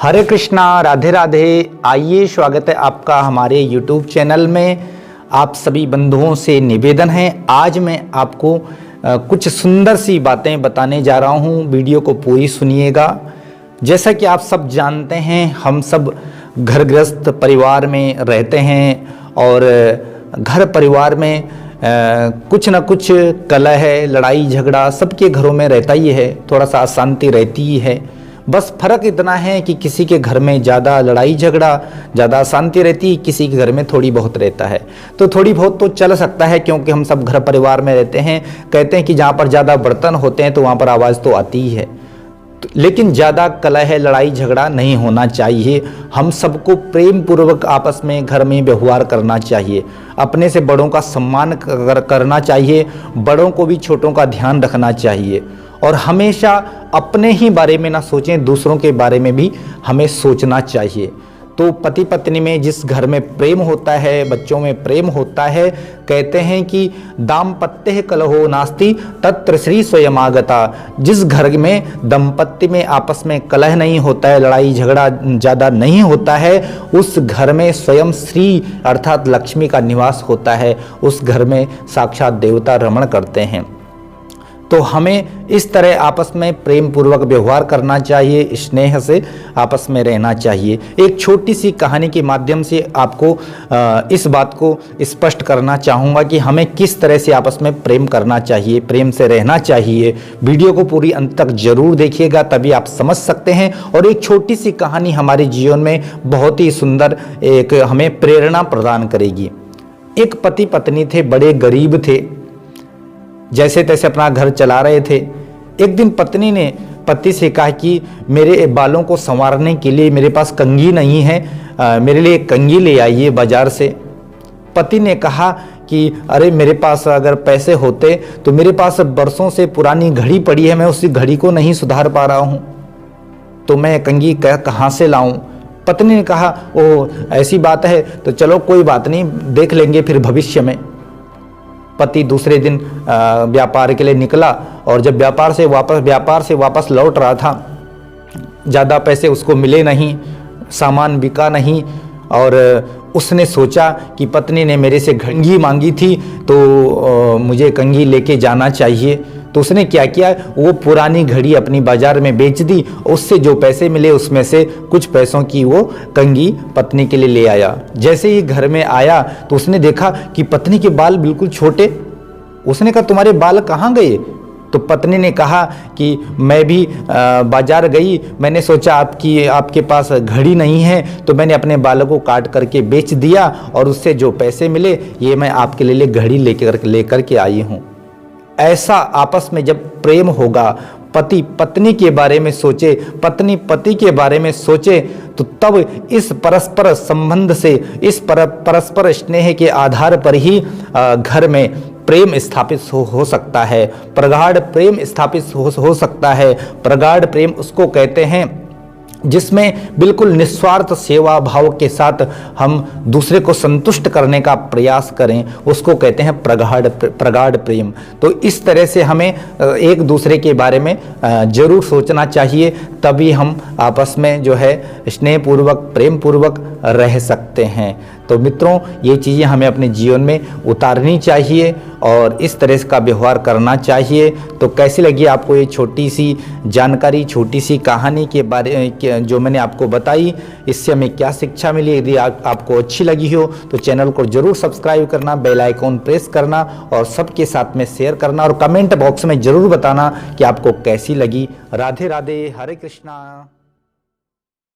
हरे कृष्णा, राधे राधे। आइए, स्वागत है आपका हमारे YouTube चैनल में। आप सभी बंधुओं से निवेदन है, आज मैं आपको कुछ सुंदर सी बातें बताने जा रहा हूँ। वीडियो को पूरी सुनिएगा। जैसा कि आप सब जानते हैं, हम सब घर गृहस्थ परिवार में रहते हैं और घर परिवार में कुछ न कुछ कलह है, लड़ाई झगड़ा सबके घरों में रहता ही है। थोड़ा सा अशांति रहती ही है। बस फर्क इतना है कि किसी के घर में ज़्यादा लड़ाई झगड़ा, ज़्यादा अशांति रहती है, किसी के घर में थोड़ी बहुत रहता है। तो थोड़ी बहुत तो चल सकता है, क्योंकि हम सब घर परिवार में रहते हैं। कहते हैं कि जहाँ पर ज़्यादा बर्तन होते हैं तो वहाँ पर आवाज़ तो आती ही है। लेकिन ज़्यादा कलह, लड़ाई झगड़ा नहीं होना चाहिए। हम सबको प्रेम पूर्वक आपस में घर में व्यवहार करना चाहिए। अपने से बड़ों का सम्मान करना चाहिए। बड़ों को भी छोटों का ध्यान रखना चाहिए और हमेशा अपने ही बारे में ना सोचें, दूसरों के बारे में भी हमें सोचना चाहिए। तो पति पत्नी में जिस घर में प्रेम होता है, बच्चों में प्रेम होता है, कहते हैं कि दाम्पत्य कलहो नास्ति तत्र श्री स्वयं आगता। जिस घर में दंपत्ति में आपस में कलह नहीं होता है, लड़ाई झगड़ा ज़्यादा नहीं होता है, उस घर में स्वयं श्री अर्थात लक्ष्मी का निवास होता है। उस घर में साक्षात देवता रमण करते हैं। तो हमें इस तरह आपस में प्रेम पूर्वक व्यवहार करना चाहिए, स्नेह से आपस में रहना चाहिए। एक छोटी सी कहानी के माध्यम से आपको इस बात को स्पष्ट करना चाहूँगा कि हमें किस तरह से आपस में प्रेम करना चाहिए, प्रेम से रहना चाहिए। वीडियो को पूरी अंत तक जरूर देखिएगा, तभी आप समझ सकते हैं। और एक छोटी सी कहानी हमारे जीवन में बहुत ही सुंदर एक हमें प्रेरणा प्रदान करेगी। एक पति पत्नी थे, बड़े गरीब थे, जैसे तैसे अपना घर चला रहे थे। एक दिन पत्नी ने पति से कहा कि मेरे बालों को संवारने के लिए मेरे पास कंघी नहीं है, मेरे लिए कंघी ले आइए बाजार से। पति ने कहा कि अरे मेरे पास अगर पैसे होते तो मेरे पास बरसों से पुरानी घड़ी पड़ी है, मैं उसी घड़ी को नहीं सुधार पा रहा हूँ, तो मैं कंघी कहाँ से लाऊं। पत्नी ने कहा ओ ऐसी बात है तो चलो कोई बात नहीं, देख लेंगे फिर भविष्य में। पति दूसरे दिन व्यापार के लिए निकला और जब व्यापार से वापस लौट रहा था, ज़्यादा पैसे उसको मिले नहीं, सामान बिका नहीं और उसने सोचा कि पत्नी ने मेरे से कंघी मांगी थी तो मुझे कंघी लेके जाना चाहिए। तो उसने क्या किया, वो पुरानी घड़ी अपनी बाजार में बेच दी। उससे जो पैसे मिले उसमें से कुछ पैसों की वो कंघी पत्नी के लिए ले आया। जैसे ही घर में आया तो उसने देखा कि पत्नी के बाल बिल्कुल छोटे। उसने कहा तुम्हारे बाल कहाँ गए? तो पत्नी ने कहा कि मैं भी बाजार गई, मैंने सोचा आपके पास घड़ी नहीं है तो मैंने अपने बालों को काट करके बेच दिया और उससे जो पैसे मिले ये मैं आपके लिए घड़ी लेकर के आई हूँ। ऐसा आपस में जब प्रेम होगा, पति पत्नी के बारे में सोचे, पत्नी पति के बारे में सोचे, तो तब इस परस्पर संबंध से, इस परस्पर स्नेह के आधार पर ही घर में प्रेम स्थापित हो सकता है, प्रगाढ़ प्रेम स्थापित हो सकता है। प्रगाढ़ प्रेम उसको कहते हैं जिसमें बिल्कुल निस्वार्थ सेवा भाव के साथ हम दूसरे को संतुष्ट करने का प्रयास करें, उसको कहते हैं प्रगाढ़ प्रेम। तो इस तरह से हमें एक दूसरे के बारे में जरूर सोचना चाहिए, तभी हम आपस में जो है स्नेहपूर्वक प्रेम पूर्वक रह सकते हैं। तो मित्रों, ये चीज़ें हमें अपने जीवन में उतारनी चाहिए और इस तरह का व्यवहार करना चाहिए। तो कैसी लगी आपको ये छोटी सी जानकारी, छोटी सी कहानी के बारे जो मैंने आपको बताई, इससे हमें क्या शिक्षा मिली? यदि आपको अच्छी लगी हो तो चैनल को जरूर सब्सक्राइब करना, बेल आइकॉन प्रेस करना और सबके साथ में शेयर करना और कमेंट बॉक्स में जरूर बताना कि आपको कैसी लगी। राधे राधे, हरे कृष्णा।